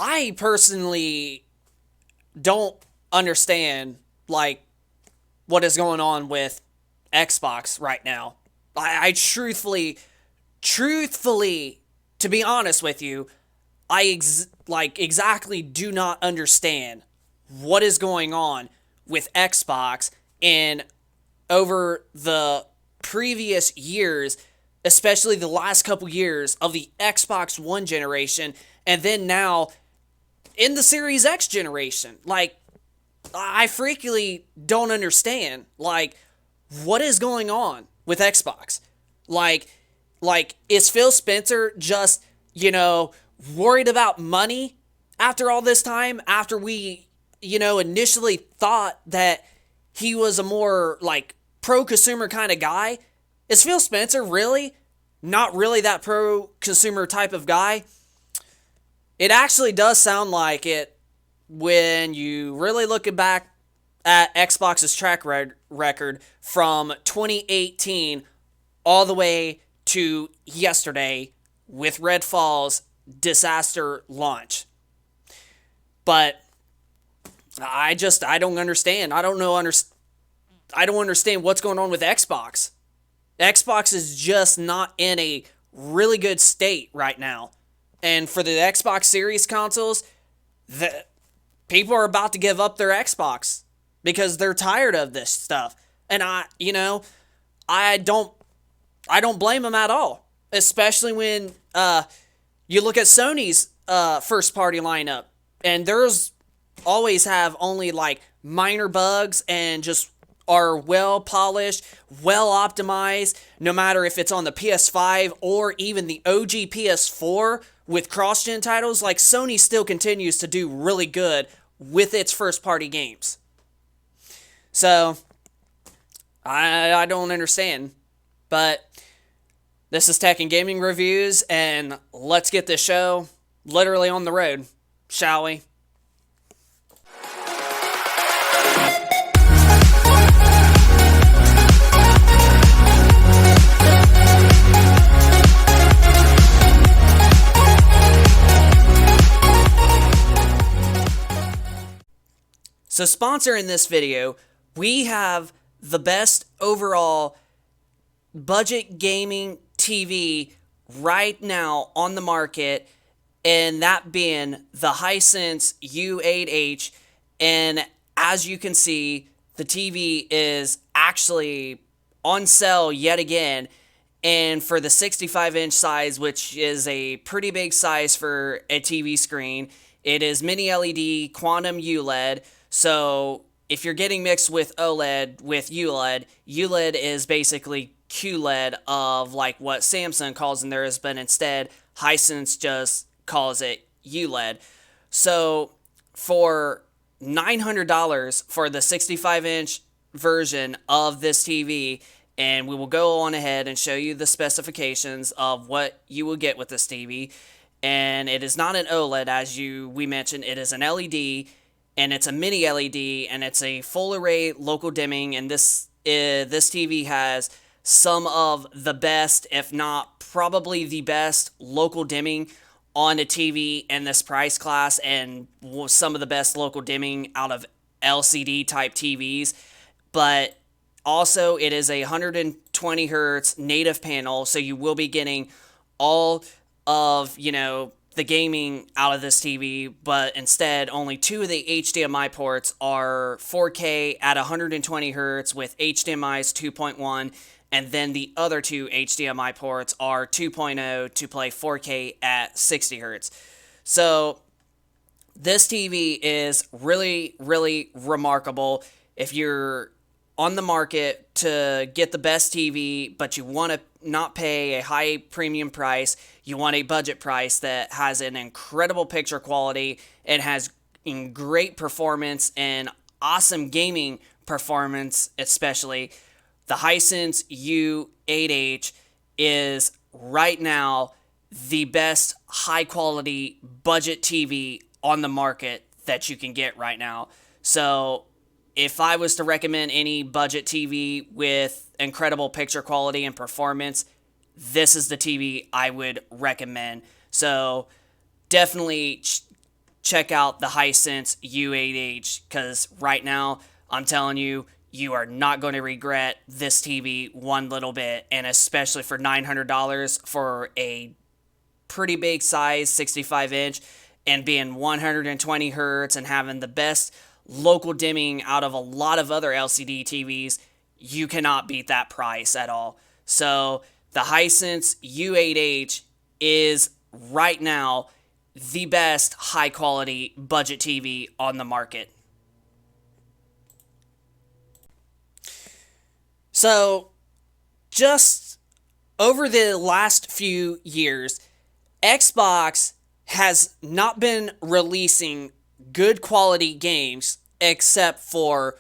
I personally don't understand, like, what is going on with Xbox right now. I truthfully, to be honest with you, exactly do not understand what is going on with Xbox and over the previous years, especially the last couple years of the Xbox One generation, and then now in the Series X generation. Like, I freakily don't understand, like, what is going on with Xbox. Like, is Phil Spencer just, worried about money after all this time? After we, initially thought that he was a more, like, pro-consumer kind of guy? Is Phil Spencer really not really that pro-consumer type of guy? It actually does sound like it when you really look back at Xbox's track record from 2018 all the way to yesterday with Redfall's disaster launch. But I don't understand. I don't understand what's going on with Xbox. Xbox is just not in a really good state right now. And for the Xbox Series consoles, the people are about to give up their Xbox because they're tired of this stuff. And I don't blame them at all, especially when you look at Sony's first party lineup, and there's always have only like minor bugs and just are well polished, well optimized, no matter if it's on the PS5 or even the OG PS4 with cross-gen titles. Like, Sony still continues to do really good with its first-party games. So, I don't understand. But this is Tech and Gaming Reviews, and let's get this show literally on the road, shall we? So, sponsoring this video, we have the best overall budget gaming TV right now on the market, and that being the Hisense U8H. And as you can see, the TV is actually on sale yet again. And for the 65-inch size, which is a pretty big size for a TV screen, it is mini LED quantum ULED. So if you're getting mixed with OLED with ULED, ULED is basically QLED of like what Samsung calls in theirs, but instead Hisense just calls it ULED. So for $900 for the 65-inch version of this TV, and we will go on ahead and show you the specifications of what you will get with this TV. And it is not an OLED, as we mentioned. It is an LED, and it's a mini LED, and it's a full array local dimming. And this TV has some of the best, if not probably the best, local dimming on a TV in this price class, and some of the best local dimming out of LCD type TVs. But also, it is a 120 hertz native panel, so you will be getting all of, the gaming out of this TV, but instead, only 2 of the HDMI ports are 4K at 120 hertz with HDMI's 2.1, and then the other 2 HDMI ports are 2.0 to play 4K at 60 hertz. So, this TV is really, really remarkable. If you're on the market to get the best TV, but you want to not pay a high premium price, you want a budget price that has an incredible picture quality, it has great performance and awesome gaming performance, especially, the Hisense U8H is right now the best high quality budget TV on the market that you can get right now. So if I was to recommend any budget TV with incredible picture quality and performance, this is the TV I would recommend. So definitely check out the Hisense U8H, because right now, I'm telling you, you are not going to regret this TV one little bit, and especially for $900 for a pretty big size 65-inch and being 120 hertz and having the best local dimming out of a lot of other LCD TVs. You cannot beat that price at all. So the Hisense U8H is right now the best high quality budget TV on the market. So just over the last few years, Xbox has not been releasing good quality games except for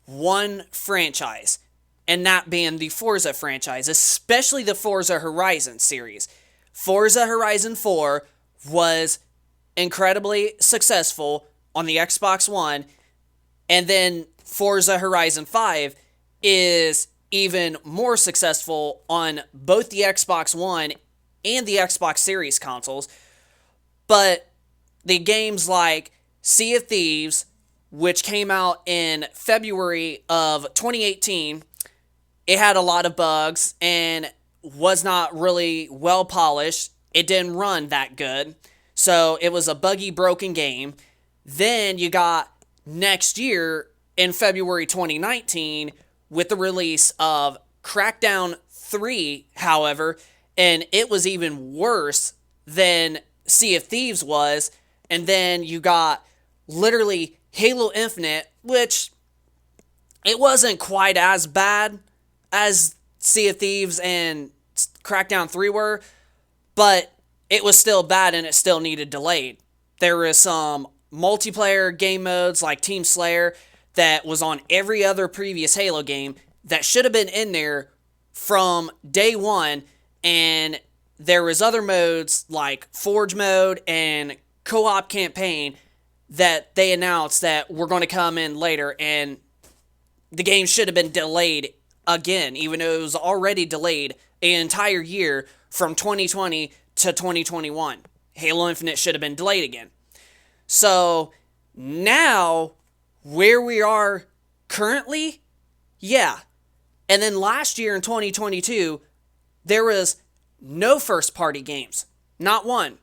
one franchise, and that being the Forza franchise, especially the Forza Horizon series. Forza Horizon 4 was incredibly successful on the Xbox One, and then Forza Horizon 5 is even more successful on both the Xbox One and the Xbox Series consoles. But the games like Sea of Thieves, which came out in February of 2018, it had a lot of bugs and was not really well polished. It didn't run that good. So it was a buggy, broken game. Then you got next year in February 2019 with the release of Crackdown 3, however, and it was even worse than Sea of Thieves was. And then you got literally Halo Infinite, which it wasn't quite as bad as Sea of Thieves and Crackdown 3 were, but it was still bad and it still needed delayed. There was some multiplayer game modes like Team Slayer that was on every other previous Halo game that should have been in there from day one, and there was other modes like Forge mode and co-op campaign that they announced that were going to come in later, and the game should have been delayed again, even though it was already delayed an entire year from 2020 to 2021. Halo Infinite should have been delayed again. So now, where we are currently, yeah. And then last year in 2022, there was no first-party games. Not one.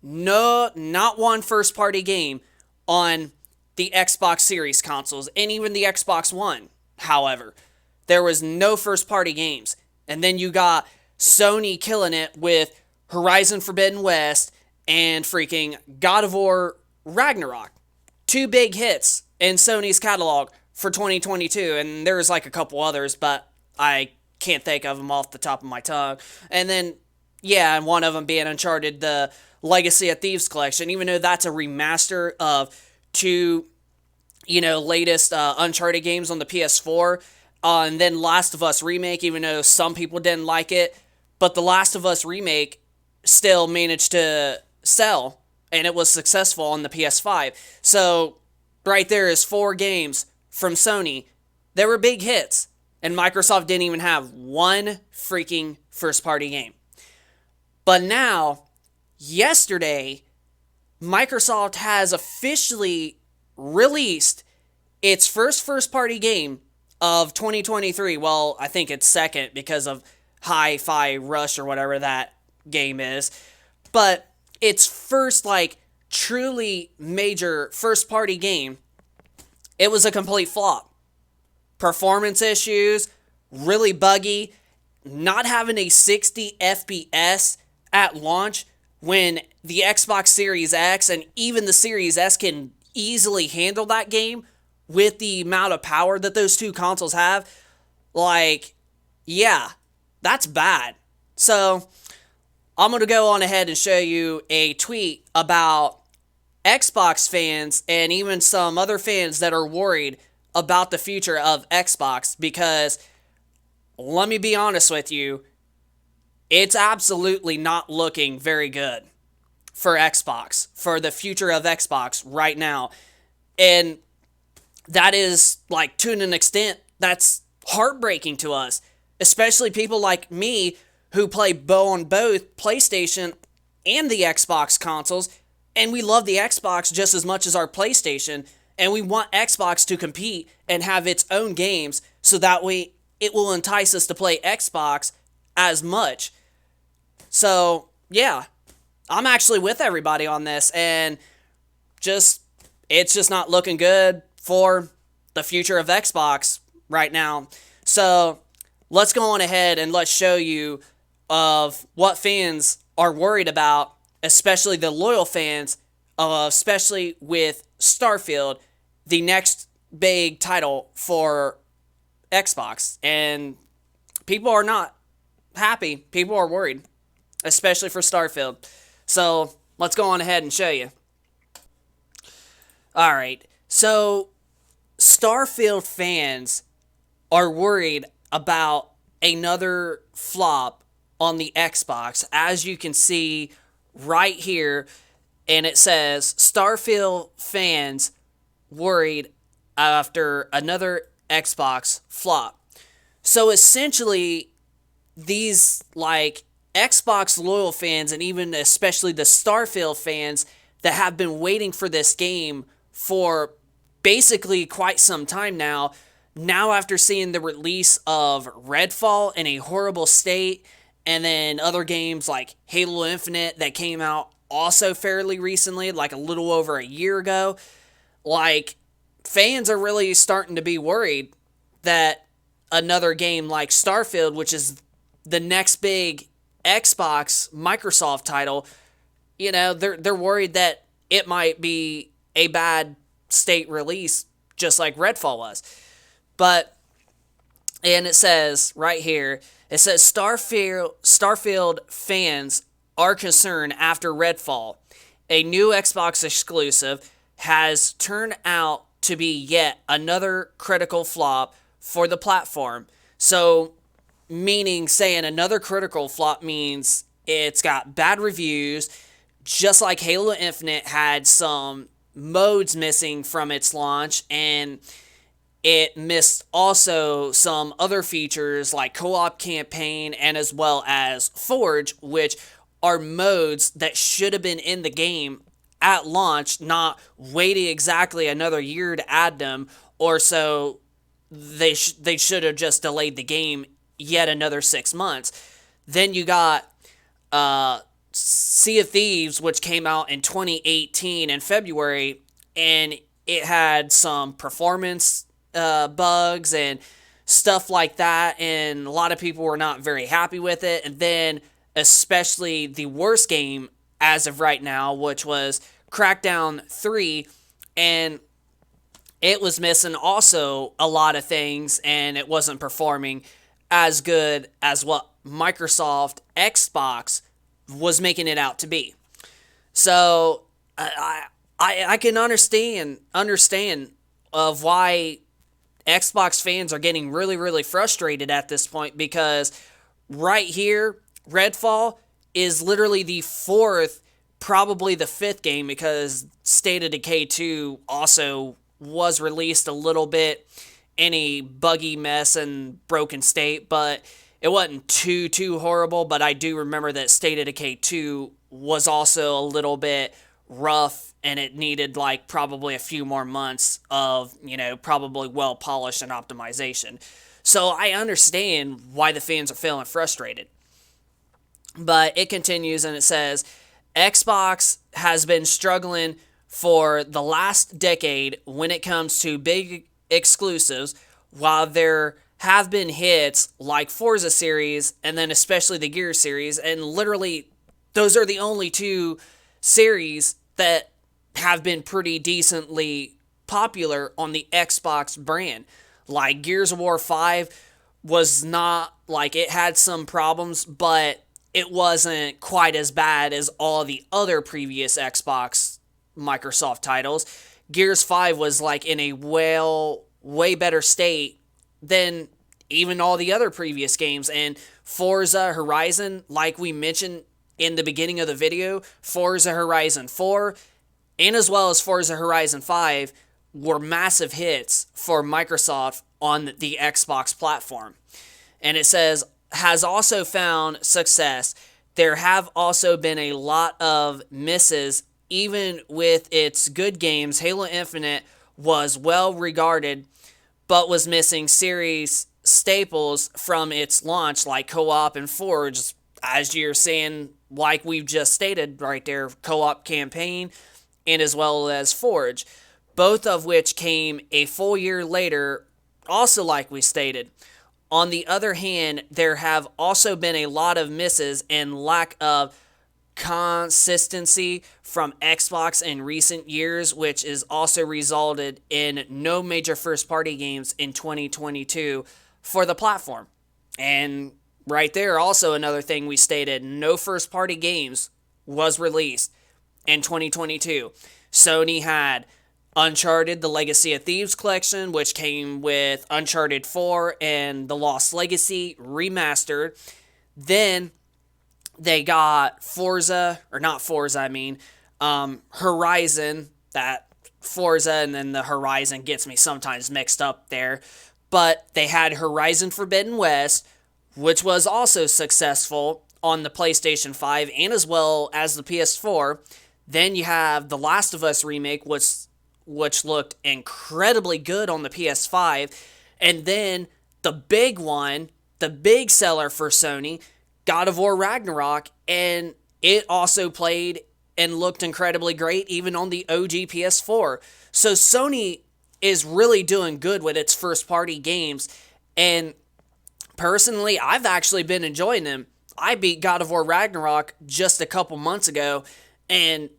No, not one first-party game on the Xbox Series consoles, and even the Xbox One. However, there was no first-party games. And then you got Sony killing it with Horizon Forbidden West and freaking God of War Ragnarok. Two big hits in Sony's catalog for 2022, and there's like a couple others, but I can't think of them off the top of my tongue. And then, yeah, and one of them being Uncharted, the Legacy of Thieves collection, even though that's a remaster of two, latest Uncharted games on the PS4, and then Last of Us Remake, even though some people didn't like it, but the Last of Us Remake still managed to sell, and it was successful on the PS5. So, right there is 4 games from Sony. They were big hits, and Microsoft didn't even have one freaking first-party game. But now, yesterday, Microsoft has officially released its first-party game of 2023. Well, I think it's second because of Hi-Fi Rush or whatever that game is. But its first, truly major first-party game, it was a complete flop. Performance issues, really buggy, not having a 60 FPS at launch when the Xbox Series X and even the Series S can easily handle that game with the amount of power that those two consoles have. Yeah, that's bad. So, I'm going to go on ahead and show you a tweet about Xbox fans and even some other fans that are worried about the future of Xbox, because let me be honest with you, it's absolutely not looking very good for Xbox, for the future of Xbox right now. And that is, to an extent, that's heartbreaking to us, especially people like me who play on both PlayStation and the Xbox consoles, and we love the Xbox just as much as our PlayStation, and we want Xbox to compete and have its own games so that way it will entice us to play Xbox as much. So, yeah, I'm actually with everybody on this, and it's just not looking good for the future of Xbox right now. So, let's go on ahead and let's show you of what fans are worried about, especially the loyal fans, especially with Starfield, the next big title for Xbox. And people are not happy. People are worried, especially for Starfield. So let's go on ahead and show you. Alright, so Starfield fans are worried about another flop on the Xbox, as you can see right here, and it says Starfield fans worried after another Xbox flop. So essentially, these like Xbox loyal fans, and even especially the Starfield fans that have been waiting for this game for basically quite some time now after seeing the release of Redfall in a horrible state, and then other games like Halo Infinite that came out also fairly recently, like a little over a year ago, like, fans are really starting to be worried that another game like Starfield, which is the next big Xbox Microsoft title, you know, they're worried that it might be a bad state release, just like Redfall was. But, and it says right here, it says Starfield fans are concerned after Redfall, a new Xbox exclusive, has turned out to be yet another critical flop for the platform. So, saying another critical flop means it's got bad reviews, just like Halo Infinite had some modes missing from its launch, and it missed also some other features like co-op campaign and as well as Forge, which are modes that should have been in the game at launch, not waiting exactly another year to add them, or so they should have just delayed the game yet another 6 months. Then you got Sea of Thieves, which came out in 2018 in February, and it had some performance bugs and stuff like that, and a lot of people were not very happy with it. And then especially the worst game as of right now, which was Crackdown 3, and it was missing also a lot of things, and it wasn't performing as good as what Microsoft Xbox was making it out to be. So I can understand of why Xbox fans are getting really, really frustrated at this point, because right here, Redfall is literally the fourth, probably the fifth game, because State of Decay 2 also was released a little bit in a buggy mess and broken state, but it wasn't too horrible. But I do remember that State of Decay 2 was also a little bit rough, and it needed like probably a few more months of, probably well polished and optimization. So I understand why the fans are feeling frustrated. But it continues, and it says, Xbox has been struggling for the last decade when it comes to big exclusives, while there have been hits like Forza series and then especially the Gears series, and literally those are the only two series that have been pretty decently popular on the Xbox brand. Like Gears of War 5 was not, like, it had some problems, but it wasn't quite as bad as all the other previous Xbox Microsoft titles. Gears 5 was like in a way better state than even all the other previous games. And Forza Horizon, like we mentioned in the beginning of the video, Forza Horizon 4 and as well as Forza Horizon 5 were massive hits for Microsoft on the Xbox platform. And it says, has also found success. There have also been a lot of misses even with its good games, Halo Infinite was well regarded, but was missing series staples from its launch, like co-op and Forge, as you're saying, like we've just stated right there, co-op campaign, and as well as Forge, both of which came a full year later, also like we stated. On the other hand, there have also been a lot of misses and lack of consistency from Xbox in recent years, which has also resulted in no major first party games in 2022 for the platform. And right there, also another thing we stated, no first party games was released in 2022. Sony had Uncharted, the Legacy of Thieves collection, which came with Uncharted 4 and The Lost Legacy remastered. Then they got Forza, or not Forza, Horizon. That Forza and then the Horizon gets me sometimes mixed up there. But they had Horizon Forbidden West, which was also successful on the PlayStation 5 and as well as the PS4. Then you have The Last of Us remake, which looked incredibly good on the PS5. And then the big one, the big seller for Sony, God of War Ragnarok, and it also played and looked incredibly great even on the OG PS4. So Sony is really doing good with its first party games, and personally, I've actually been enjoying them. I beat God of War Ragnarok just a couple months ago, and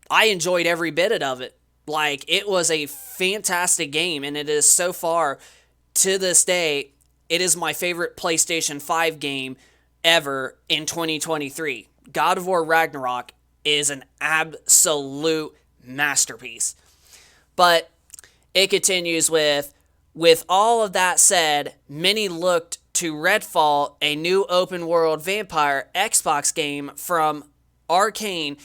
I enjoyed every bit of it. Like, it was a fantastic game, and it is so far, to this day, it is my favorite PlayStation 5 game ever in 2023. God of War Ragnarok is an absolute masterpiece. But it continues with all of that said, many looked to Redfall, a new open-world vampire Xbox game from Arcane,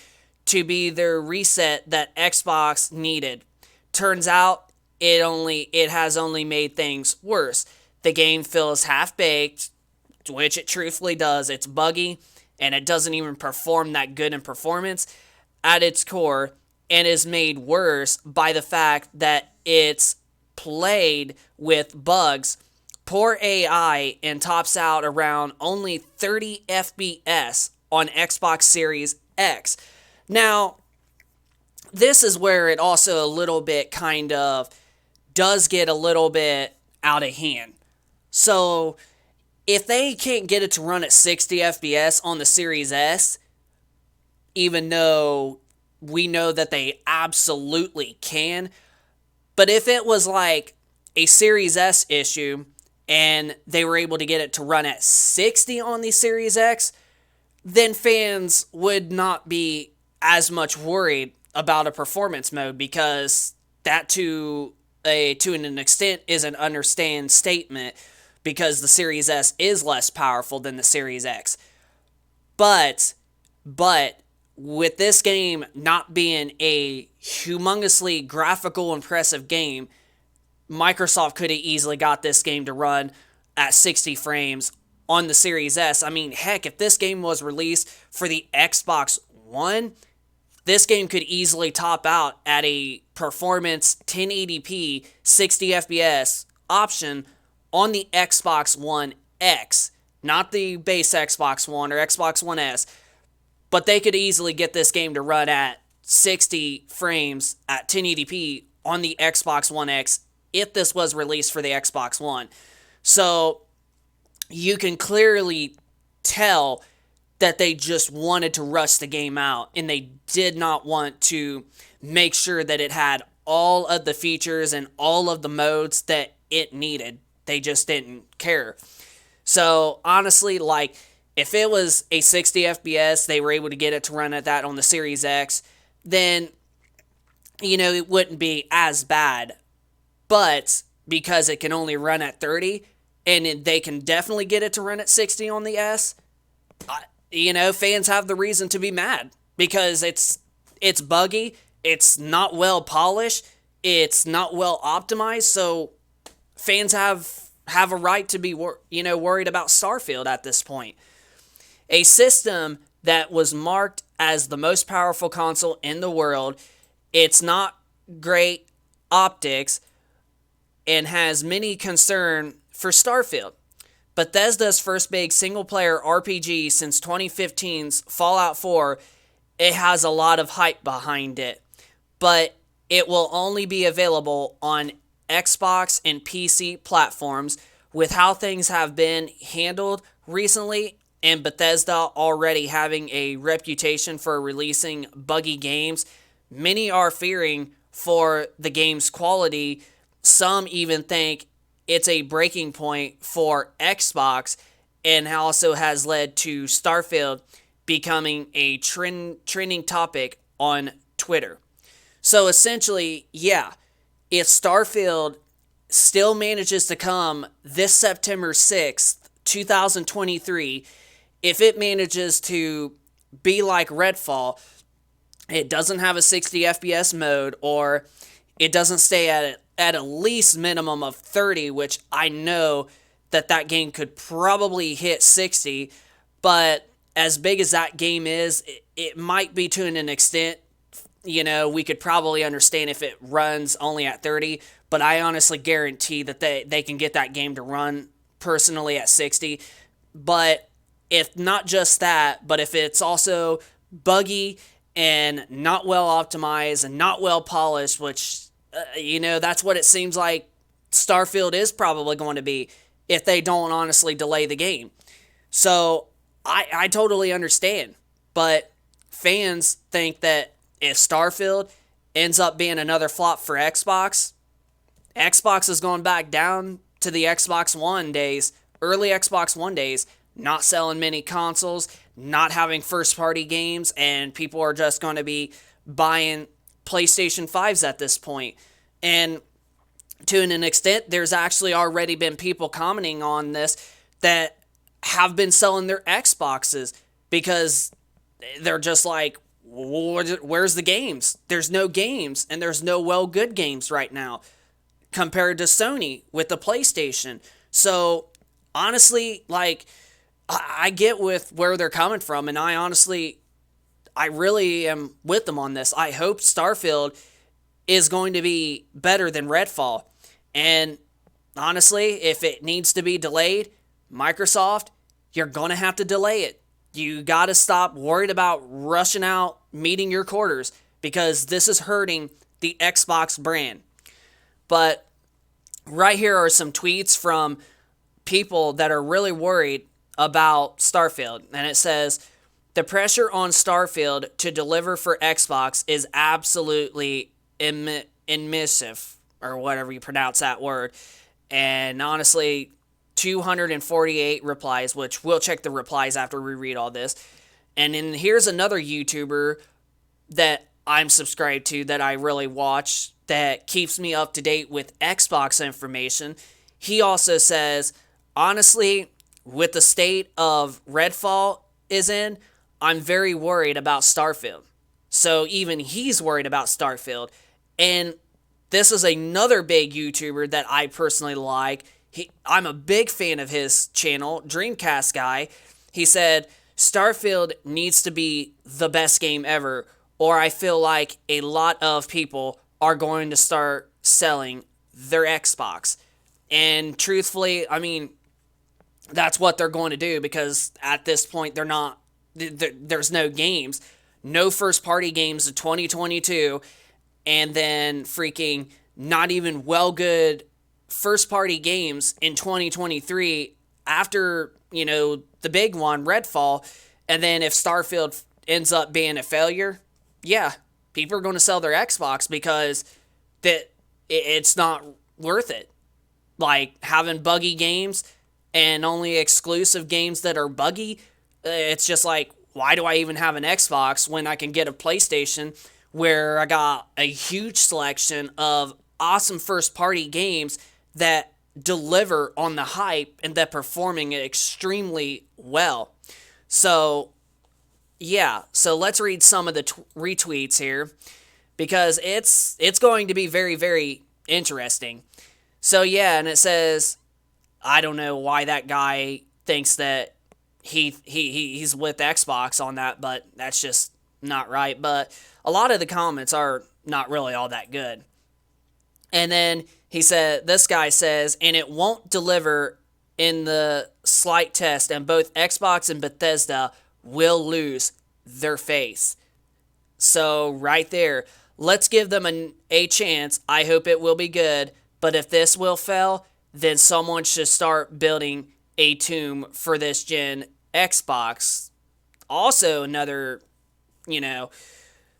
to be their reset that Xbox needed. Turns out it has only made things worse. The game feels half-baked, which it truthfully does. It's buggy, and it doesn't even perform that good in performance at its core, and is made worse by the fact that it's played with bugs, poor AI, and tops out around only 30 FPS on Xbox Series X. Now, this is where it also a little bit kind of does get a little bit out of hand. So, if they can't get it to run at 60 FPS on the Series S, even though we know that they absolutely can, but if it was like a Series S issue and they were able to get it to run at 60 on the Series X, then fans would not be as much worried about a performance mode, because that to an extent is an understand statement, because the Series S is less powerful than the Series X. But with this game not being a humongously graphical impressive game, Microsoft could have easily got this game to run at 60 frames on the Series S. I mean, heck, if this game was released for the Xbox One, this game could easily top out at a performance 1080p 60 FPS option on the Xbox One X, not the base Xbox One or Xbox One S, but they could easily get this game to run at 60 frames at 1080p on the Xbox One X if this was released for the Xbox One. So you can clearly tell that they just wanted to rush the game out, and they did not want to make sure that it had all of the features and all of the modes that it needed. They just didn't care. So honestly, like, if it was a 60 FPS, they were able to get it to run at that on the Series X, then, it wouldn't be as bad. But because it can only run at 30, and they can definitely get it to run at 60 on the S, fans have the reason to be mad, because it's buggy, it's not well polished, it's not well optimized, so fans have a right to be worried about Starfield at this point. A system that was marked as the most powerful console in the world. It's not great optics and has many concern for Starfield. Bethesda's first big single-player RPG since 2015's Fallout 4, it has a lot of hype behind it, but it will only be available on Xbox and PC platforms. With how things have been handled recently, and Bethesda already having a reputation for releasing buggy games, many are fearing for the game's quality. Some even think it's a breaking point for Xbox, and also has led to Starfield becoming a trending topic on Twitter. So essentially, yeah, if Starfield still manages to come this September 6th, 2023, if it manages to be like Redfall, it doesn't have a 60 FPS mode, or it doesn't stay at a least minimum of 30, which I know that game could probably hit 60, but as big as that game is, it might be to an extent. We could probably understand if it runs only at 30, but I honestly guarantee that they can get that game to run personally at 60. But if not just that, but if it's also buggy and not well optimized and not well polished, which, that's what it seems like Starfield is probably going to be if they don't honestly delay the game. So I totally understand, but fans think that if Starfield ends up being another flop for Xbox is going back down to the Xbox One days, early Xbox One days, not selling many consoles, not having first-party games, and people are just going to be buying PlayStation 5s at this point. And to an extent, there's actually already been people commenting on this that have been selling their Xboxes because they're just like, where's the games? There's no games, and there's no good games right now compared to Sony with the PlayStation. So honestly, I get with where they're coming from, and I really am with them on this. I hope Starfield is going to be better than Redfall. And honestly, if it needs to be delayed, Microsoft, you're going to have to delay it. You got to stop worried about rushing out, meeting your quarters, because this is hurting the Xbox brand. But right here are some tweets from people that are really worried about Starfield. And it says, the pressure on Starfield to deliver for Xbox is absolutely immersive, or whatever you pronounce that word. And honestly, 248 replies, which we'll check the replies after we read all this. And then here's another YouTuber that I'm subscribed to that I really watch that keeps me up to date with Xbox information. He also says, honestly, with the state of Redfall is in, I'm very worried about Starfield. So even he's worried about Starfield. And this is another big YouTuber that I personally like. I'm a big fan of his channel, Dreamcast Guy. He said, Starfield needs to be the best game ever, or I feel like a lot of people are going to start selling their Xbox. And truthfully, that's what they're going to do, because at this point, there's no games. No first-party games in 2022, and then freaking not even good first-party games in 2023 after, the big one, Redfall. And then if Starfield ends up being a failure, yeah, people are going to sell their Xbox because it's not worth it. Like, having buggy games and only exclusive games that are buggy, it's just like, why do I even have an Xbox when I can get a PlayStation where I got a huge selection of awesome first-party games that deliver on the hype and that performing extremely well. So, yeah. So let's read some of the retweets here, because it's going to be very, very interesting. So, yeah, and it says, I don't know why that guy thinks that he's with Xbox on that, but that's just not right, but a lot of the comments are not really all that good. And then this guy says, and it won't deliver in the slight test, and both Xbox and Bethesda will lose their faith. So, right there, let's give them a chance. I hope it will be good, but if this will fail, then someone should start building a tomb for this gen Xbox. Also, another,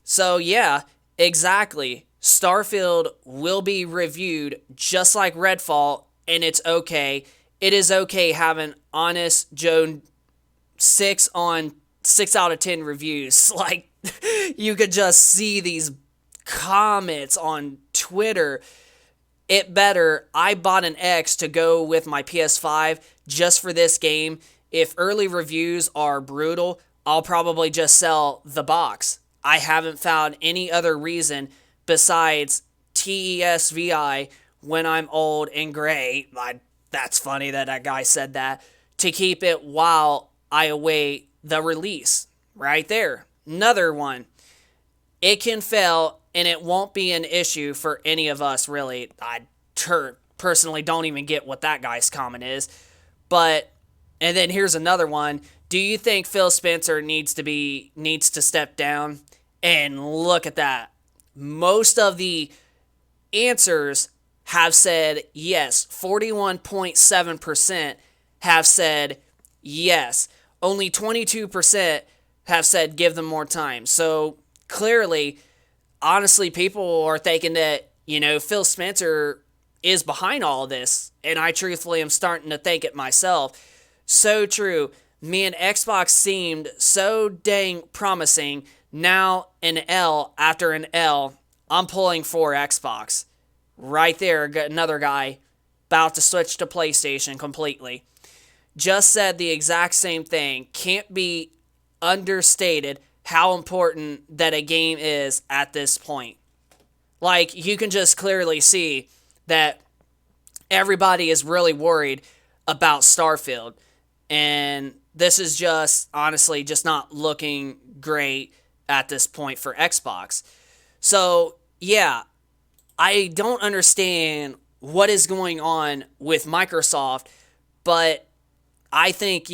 So, yeah, exactly. Starfield will be reviewed just like Redfall, and it's okay. It is okay having honest Joe 6 out of 10 reviews. Like, you could just see these comments on Twitter. It better. I bought an X to go with my PS5 just for this game. If early reviews are brutal, I'll probably just sell the box. I haven't found any other reason besides TESVI when I'm old and gray. That's funny that guy said that. To keep it while I await the release. Right there. Another one. It can fail, and it won't be an issue for any of us, really. I personally don't even get what that guy's comment is. But, and then here's another one. Do you think Phil Spencer needs to step down? And look at that. Most of the answers have said yes. 41.7% have said yes. Only 22% have said give them more time. So clearly, honestly, people are thinking that, Phil Spencer is behind all of this. And I truthfully am starting to think it myself. So true. Me and Xbox seemed so dang promising. Now an L after an L. I'm pulling for Xbox. Right there, another guy about to switch to PlayStation completely. Just said the exact same thing. Can't be understated how important that a game is at this point. Like, you can just clearly see that everybody is really worried about Starfield. And this is just, honestly, just not looking great at this point for Xbox. So, yeah, I don't understand what is going on with Microsoft, but I think,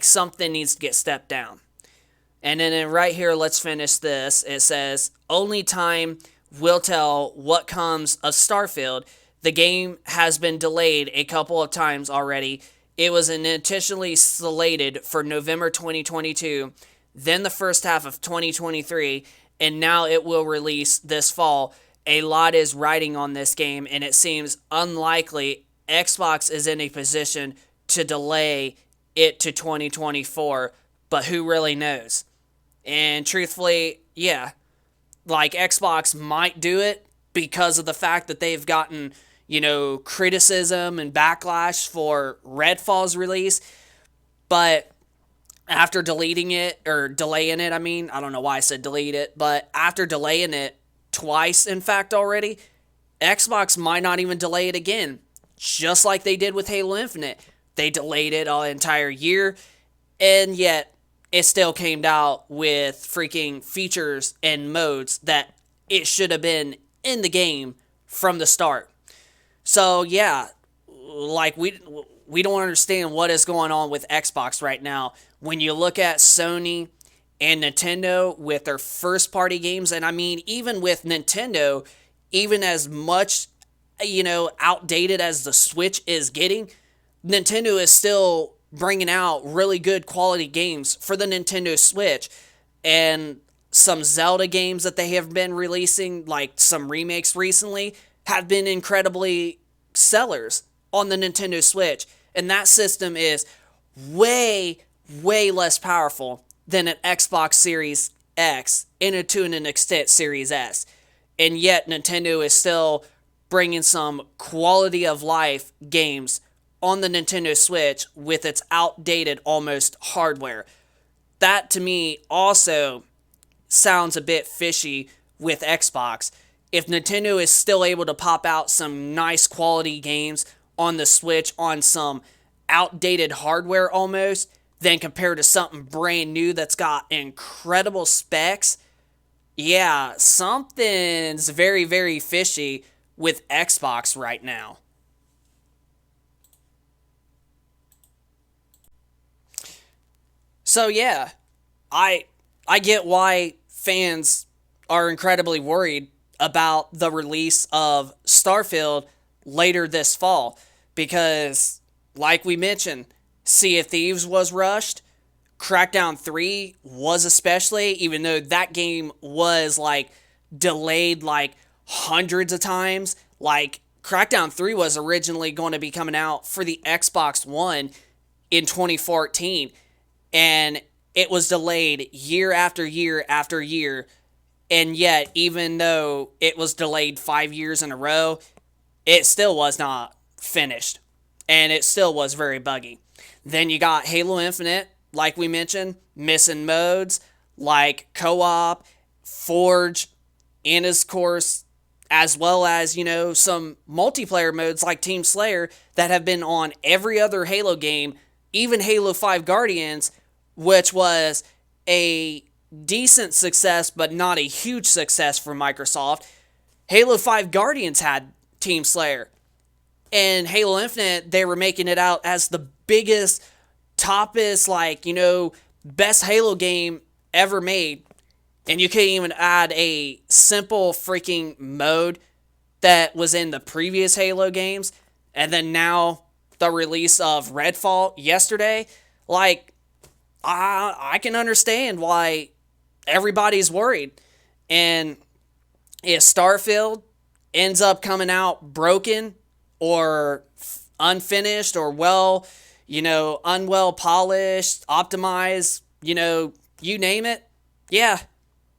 something needs to get stepped down. And then right here, let's finish this. It says, only time will tell what comes of Starfield. The game has been delayed a couple of times already. It was intentionally slated for November 2022, then the first half of 2023, and now it will release this fall. A lot is riding on this game, and it seems unlikely Xbox is in a position to delay it to 2024, but who really knows? And truthfully, Xbox might do it because of the fact that they've gotten, criticism and backlash for Redfall's release, but after delaying it, I don't know why I said delete it, but after delaying it twice, in fact, already, Xbox might not even delay it again, just like they did with Halo Infinite. They delayed it an entire year, and yet it still came out with freaking features and modes that it should have been in the game from the start. So, we don't understand what is going on with Xbox right now. When you look at Sony and Nintendo with their first-party games, and even with Nintendo, even as much, outdated as the Switch is getting, Nintendo is still bringing out really good quality games for the Nintendo Switch. And some Zelda games that they have been releasing, like some remakes recently, have been incredibly sellers on the Nintendo Switch. And that system is way, way less powerful than an Xbox Series X and to an extent Series S. And yet Nintendo is still bringing some quality of life games on the Nintendo Switch with its outdated almost hardware. That to me also sounds a bit fishy with Xbox. If Nintendo is still able to pop out some nice quality games on the Switch on some outdated hardware almost, then compared to something brand new that's got incredible specs Yeah, something's very, very fishy with Xbox right now. So yeah, I I get why fans are incredibly worried about the release of Starfield later this fall because like we mentioned, Sea of Thieves was rushed. Crackdown 3 was especially, even though that game was like delayed like hundreds of times. Like Crackdown 3 was originally going to be coming out for the Xbox One in 2014, and it was delayed year after year after year. And yet, even though it was delayed 5 years in a row, it still was not finished. And it still was very buggy. Then you got Halo Infinite, like we mentioned, missing modes like co op, Forge, and of course, as well as, some multiplayer modes like Team Slayer that have been on every other Halo game, even Halo 5 Guardians, which was a decent success, but not a huge success for Microsoft. Halo 5 Guardians had Team Slayer. And Halo Infinite, they were making it out as the biggest, toppest, best Halo game ever made. And you can't even add a simple freaking mode that was in the previous Halo games. And then now the release of Redfall yesterday. Like, I can understand why everybody's worried. And if Starfield ends up coming out broken or unfinished or unwell polished, optimized, you name it, yeah,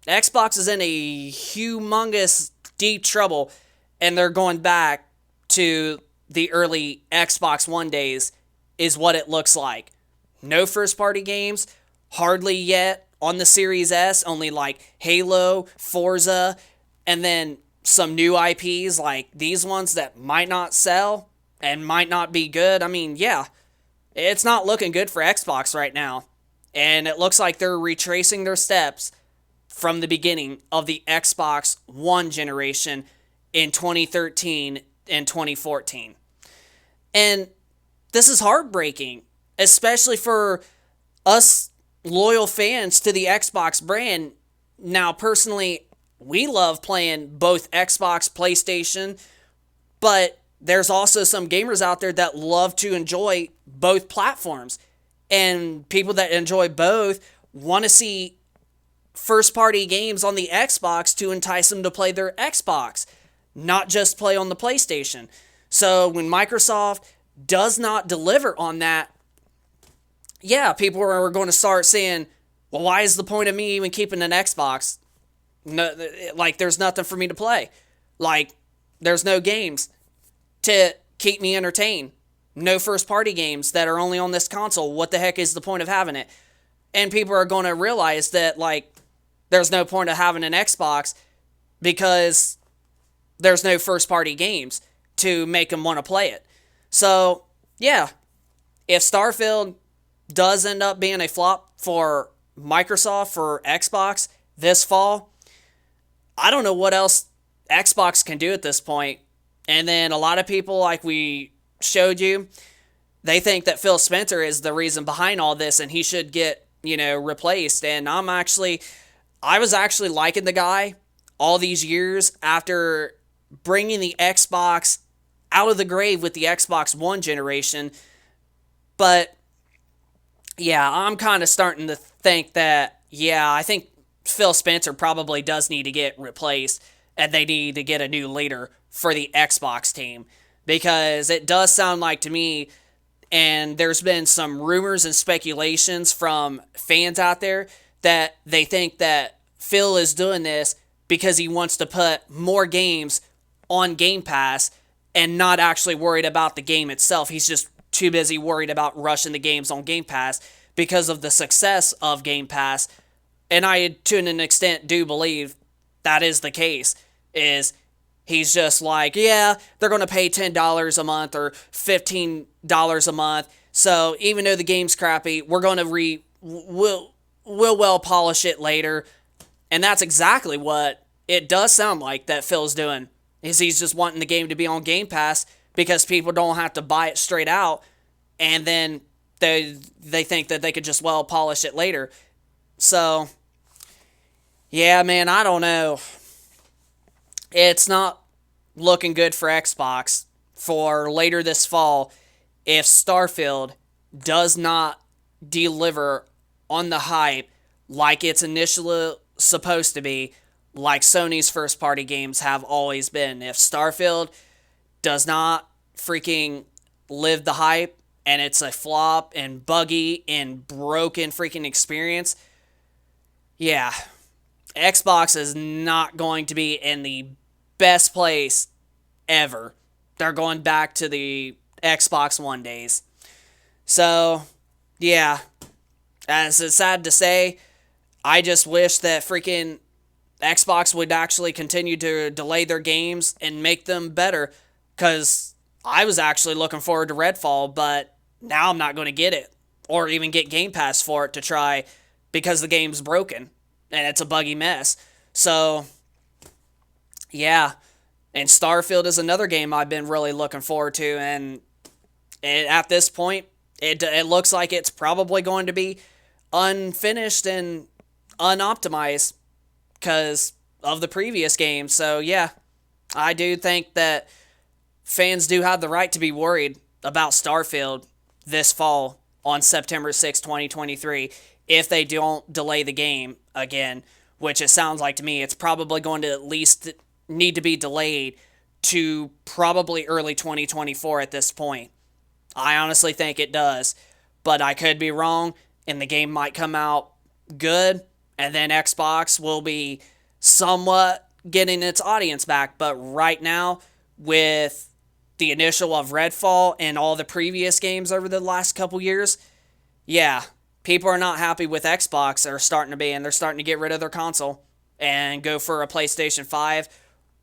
Xbox is in a humongous deep trouble, and they're going back to the early Xbox One days, is what it looks like. No first party games, hardly yet on the Series S, only like Halo, Forza, and then some new IPs like these ones that might not sell and might not be good. I mean, yeah, it's not looking good for Xbox right now. And it looks like they're retracing their steps from the beginning of the Xbox One generation in 2013 and 2014. And this is heartbreaking, especially for us loyal fans to the Xbox brand. Now, personally, we love playing both Xbox, PlayStation, but there's also some gamers out there that love to enjoy both platforms. And people that enjoy both want to see first party games on the Xbox to entice them to play their Xbox, not just play on the PlayStation. So when Microsoft does not deliver on that, yeah, people are going to start saying, well, why is the point of me even keeping an Xbox? No, like, there's nothing for me to play. Like, there's no games to keep me entertained. No first party games that are only on this console. What the heck is the point of having it? And people are going to realize that, like, there's no point of having an Xbox because there's no first party games to make them want to play it. So, yeah, if Starfield does end up being a flop for Microsoft, for Xbox this fall, I don't know what else Xbox can do at this point. And then a lot of people, like we showed you, they think that Phil Spencer is the reason behind all this and he should get, replaced. And I was actually liking the guy all these years after bringing the Xbox out of the grave with the Xbox One generation. But yeah, I'm kind of starting to think that, yeah, I think Phil Spencer probably does need to get replaced and they need to get a new leader for the Xbox team, because it does sound like to me, and there's been some rumors and speculations from fans out there that they think that Phil is doing this because he wants to put more games on Game Pass and not actually worried about the game itself. He's just too busy worried about rushing the games on Game Pass because of the success of Game Pass. And I, to an extent, do believe that is the case, is he's just like, yeah, they're going to pay $10 a month or $15 a month. So even though the game's crappy, we'll well polish it later. And that's exactly what it does sound like that Phil's doing. Is he's just wanting the game to be on Game Pass because people don't have to buy it straight out, and then they think that they could just polish it later. So, yeah, man, I don't know. It's not looking good for Xbox for later this fall if Starfield does not deliver on the hype like it's initially supposed to be, like Sony's first party games have always been. If Starfield does not freaking live the hype and it's a flop and buggy and broken freaking experience, yeah, Xbox is not going to be in the best place ever. They're going back to the Xbox One days. So, yeah, as it's sad to say, I just wish that freaking Xbox would actually continue to delay their games and make them better, because I was actually looking forward to Redfall, but now I'm not going to get it or even get Game Pass for it to try because the game's broken and it's a buggy mess. So, yeah. And Starfield is another game I've been really looking forward to, and at this point, it looks like it's probably going to be unfinished and unoptimized because of the previous game. So, yeah, I do think that fans do have the right to be worried about Starfield this fall on September 6, 2023, if they don't delay the game again, which it sounds like to me it's probably going to at least need to be delayed to probably early 2024 at this point. I honestly think it does, but I could be wrong, and the game might come out good, and then Xbox will be somewhat getting its audience back. But right now, with the initial of Redfall and all the previous games over the last couple years, yeah, people are not happy with Xbox. They're starting to be, and they're starting to get rid of their console and go for a PlayStation 5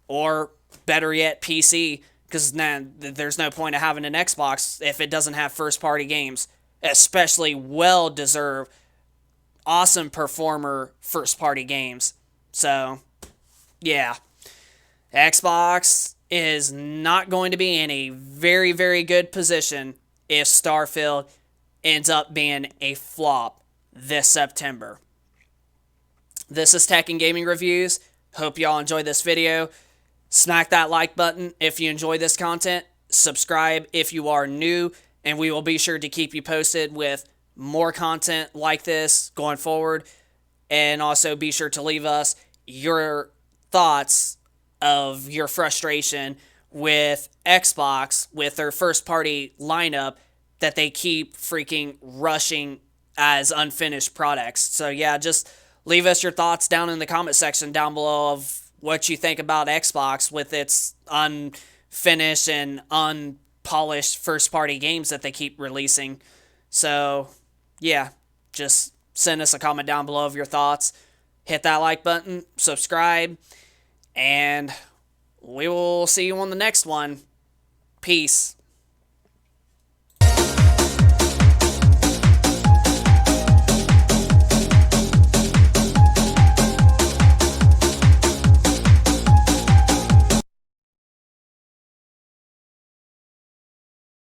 or, better yet, PC, because then there's no point of having an Xbox if it doesn't have first-party games, especially well-deserved, awesome performer first-party games. So, yeah, Xbox is not going to be in a very, very good position if Starfield ends up being a flop this September. This is Tech and Gaming Reviews. Hope y'all enjoyed this video. Smack that like button if you enjoy this content. Subscribe if you are new, and we will be sure to keep you posted with more content like this going forward. And also be sure to leave us your thoughts of your frustration with Xbox, with their first-party lineup that they keep freaking rushing as unfinished products. So yeah, just leave us your thoughts down in the comment section down below of what you think about Xbox with its unfinished and unpolished first-party games that they keep releasing. So, yeah, just send us a comment down below of your thoughts. Hit that like button, subscribe, and we will see you on the next one. Peace.